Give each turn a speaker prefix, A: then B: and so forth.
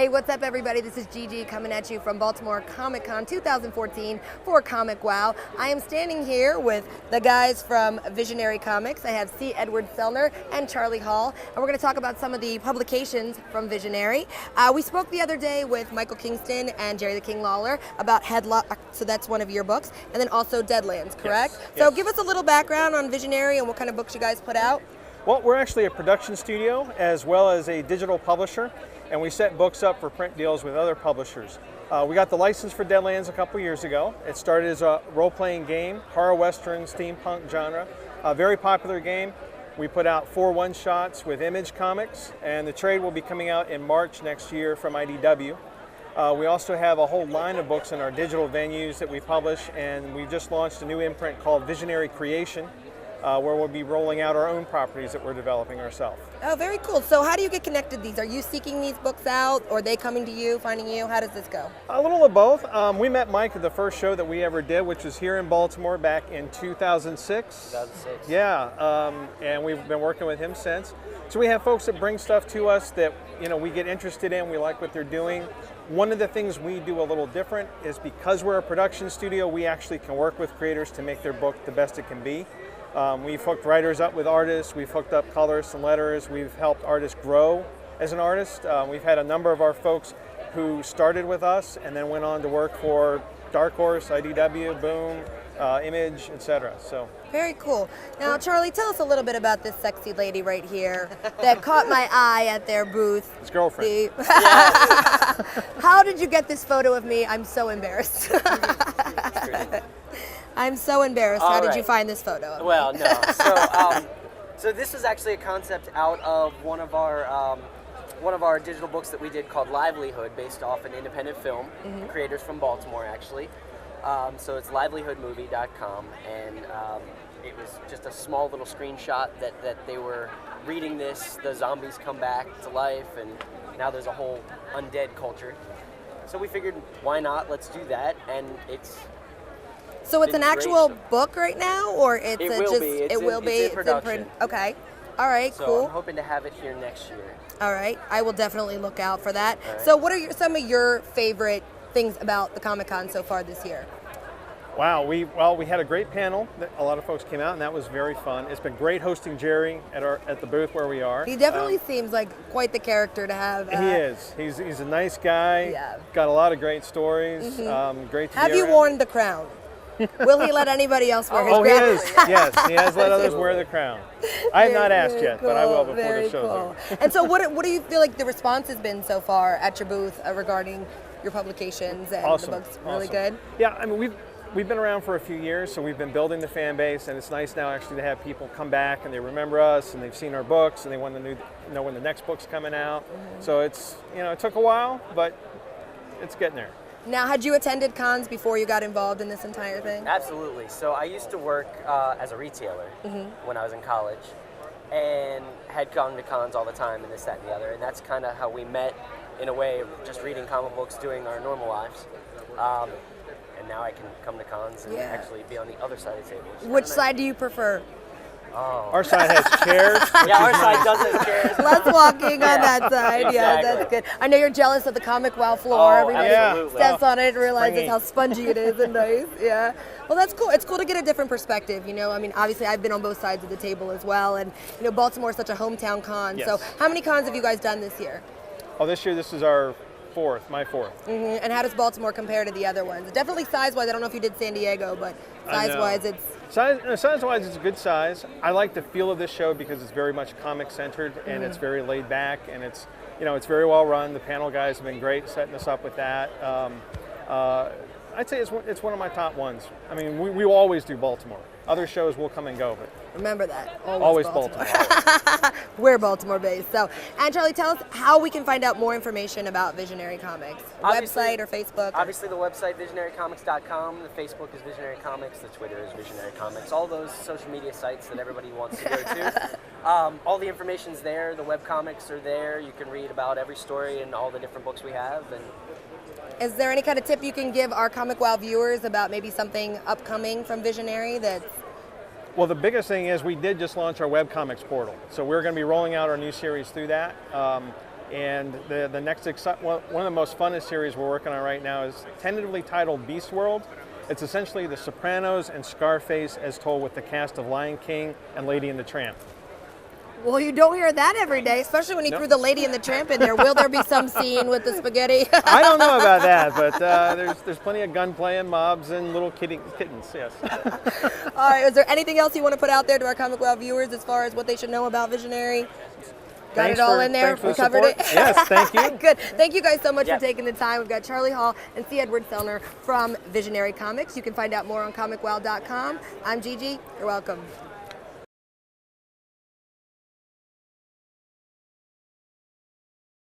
A: Hey, what's up everybody? This is Gigi coming at you from Baltimore Comic Con 2014 for Comic Wow. I am standing here with the guys from Visionary Comics. I have C. Edward Selner and Charlie Hall, and we're going to talk about some of the publications from Visionary. We spoke the other day with Michael Kingston and Jerry the King Lawler about Headlock, so that's one of your books, and then also Deadlands, correct?
B: Yes.
A: So
B: Yes.
A: give us a little background on Visionary and what kind of books you guys put out.
B: Well, we're actually a production studio as well as a digital publisher, and we set books up for print deals with other publishers. We got the license for Deadlands a couple years ago. It started as a role-playing game, horror western, steampunk genre, a very popular game. We put out 4 one-shots with Image Comics, and the trade will be coming out in March next year from IDW. We also have a whole line of books in our digital venues that we publish, and we just launched a new imprint called Visionary Creation, where we'll be rolling out our own properties that we're developing ourselves.
A: Oh, very cool. So how do you get connected to these? Are you seeking these books out, or are they coming to you, finding you? How does this go?
B: A little of both. We met Mike at the first show that we ever did, which was here in Baltimore back in 2006. Yeah, and we've been working with him since. So we have folks that bring stuff to us that we get interested in, we like what they're doing. One of the things we do a little different is because we're a production studio, we actually can work with creators to make their book the best it can be. We've hooked writers up with artists, we've hooked up colorists and letterers, we've helped artists grow as an artist. We've had a number of our folks who started with us and then went on to work for Dark Horse, IDW, Boom, Image, etc. So
A: very cool. Now, Charlie, tell us a little bit about this sexy lady right here that caught my eye at their booth.
B: his girlfriend.
A: How did you get this photo of me? I'm so embarrassed. I'm so embarrassed. How did you find this photo of me?
C: Well, no. So this was actually a concept out of one of our digital books that we did called Livelihood, based off an independent film, creators from Baltimore actually. So it's livelihoodmovie.com, and it was just a small little screenshot that they were reading this, the zombies come back to life, and now there's a whole undead culture. So we figured, why not? Let's do that, and
A: So it's an actual book right now, or it's
C: It will be. It's in production.
A: Okay. All right.
C: So
A: cool.
C: I'm hoping to have it here next year.
A: All right. I will definitely look out for that.
C: All right.
A: So, what are some of your favorite things about the Comic-Con so far this year?
B: Wow, we had a great panel. A lot of folks came out, and that was very fun. It's been great hosting Jerry at the booth where we are.
A: He definitely seems like quite the character to have.
B: He is. He's a nice guy.
A: Yeah.
B: Got a lot of great stories. Great to
A: Have
B: be
A: you
B: around.
A: worn the crown? Will he let anybody else wear his
B: Oh, he
A: crown?
B: is. Yes, he has let others wear the crown. I have not asked yet, but I will before
A: Very
B: the show's
A: cool.
B: over.
A: And so, what do you feel like the response has been so far at your booth regarding your publications and
B: Awesome.
A: the books? Really
B: Awesome.
A: good.
B: Yeah, I mean we've been around for a few years, so we've been building the fan base, and it's nice now actually to have people come back and they remember us and they've seen our books and they want to know when the next book's coming out. So it's it took a while, but it's getting there.
A: Now, had you attended cons before you got involved in this entire thing?
C: Absolutely. So I used to work as a retailer when I was in college, and had gone to cons all the time and this, that, and the other. And that's kind of how we met, in a way, of just reading comic books, doing our normal lives. And now I can come to cons and actually be on the other side of the table.
A: Which side do you prefer?
C: Oh.
B: Our side has chairs.
C: Yeah, our side does have chairs.
A: Less walking on that side. Yeah,
C: Exactly.
A: that's good. I know you're jealous of the Comic Wow floor.
C: Oh,
A: Everybody
C: absolutely.
A: steps on it and realizes
B: Springy.
A: how spongy it is and nice. Yeah. Well, that's cool. It's cool to get a different perspective. I mean, obviously, I've been on both sides of the table as well, and Baltimore is such a hometown con.
B: Yes.
A: So, how many cons have you guys done this year?
B: Oh, this year this is our my fourth.
A: And how does Baltimore compare to the other ones? Definitely size-wise. I don't know if you did San Diego, but size-wise, it's.
B: Size-wise, it's a good size. I like the feel of this show because it's very much comic-centered and it's very laid back, and it's it's very well run. The panel guys have been great setting us up with that. I'd say it's one of my top ones. I mean, we always do Baltimore. Other shows will come and go, but
A: Remember that.
B: always Baltimore.
A: We're Baltimore based. So, and Charlie, tell us how we can find out more information about Visionary Comics.
C: Obviously-
A: Website or Facebook?
C: Obviously, the website, visionarycomics.com. The Facebook is Visionary Comics. The Twitter is Visionary Comics. All those social media sites that everybody wants to go to. All the information's there. The webcomics are there. You can read about every story and all the different books we have. And
A: Is there any kind of tip you can give our Comic Wow viewers about maybe something upcoming from Visionary that's.
B: Well, the biggest thing is we did just launch our webcomics portal. So we're going to be rolling out our new series through that. And the next one of the most funnest series we're working on right now is tentatively titled Beast World. It's essentially The Sopranos and Scarface as told with the cast of Lion King and Lady and the Tramp.
A: Well, you don't hear that every day, especially when you threw the Lady and the Tramp in there. Will there be some scene with the spaghetti?
B: I don't know about that, but there's plenty of gunplay and mobs and little kittens, yes.
A: All right, is there anything else you want to put out there to our Comic Wow viewers as far as what they should know about Visionary? Got it all in there? We covered it?
B: Yes, thank you.
A: Good. Thank you guys so much for taking the time. We've got Charlie Hall and C. Edward Selner from Visionary Comics. You can find out more on comicwow.com. I'm Gigi. You're welcome.